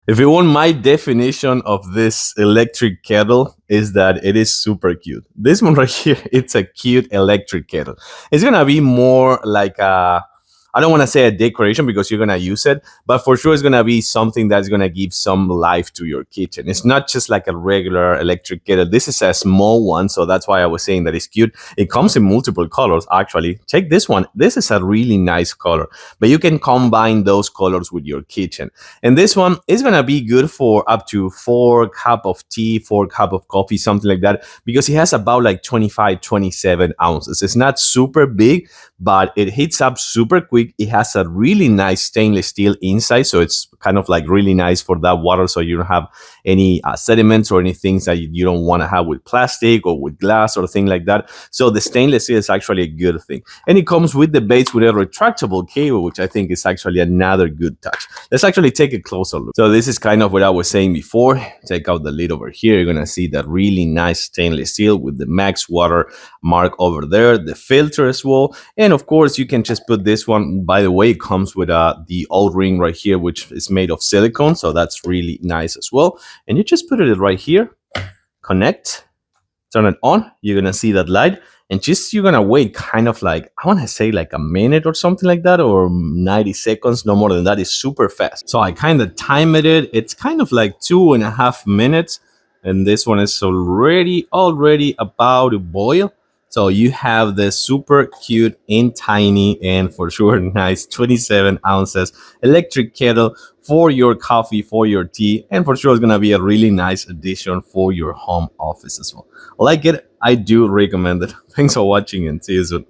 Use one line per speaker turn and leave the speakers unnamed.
If you want my definition of this electric kettle is that it is super cute. This one right here, it's a cute electric kettle. It's gonna be more like a, I don't want to say a decoration because you're gonna use it, but for sure it's gonna be something that's gonna give some life to your kitchen. It's not just like a regular electric kettle. This is a small one, so that's why I was saying that it's cute. It comes in multiple colors actually. Check this one. This is a really nice color, but you can combine those colors with your kitchen. And this one is gonna be good for up to 4 cup of tea, 4 cup of coffee, something like that, because it has about like 25, 27 ounces. It's not super big, but it heats up super quick. It has a really nice stainless steel inside, so it's kind of like really nice for that water, so you don't have any sediments or any things that you don't want to have with plastic or with glass or thing like that. So the stainless steel is actually a good thing, and it comes with the base with a retractable cable, which I think is actually another good touch. Let's actually take a closer look. So this is kind of what I was saying before. Take out the lid over here. You're gonna see that really nice stainless steel with the max water mark over there, the filter as well, and of course you can just put this one. By the way, it comes with the O-ring right here, which is made of silicone, so that's really nice as well. And you just put it right here, connect, turn it on. You're gonna see that light, and just you're gonna wait kind of like, I want to say like a minute or something like that, or 90 seconds, no more than that. Is super fast. So I kind of timed it. It's kind of like 2.5 minutes, and this one is already about to boil. So you have the super cute and tiny and for sure nice 27 ounces electric kettle for your coffee, for your tea, and for sure it's gonna be a really nice addition for your home office as well. Like it, I do recommend it. Thanks for watching and see you soon.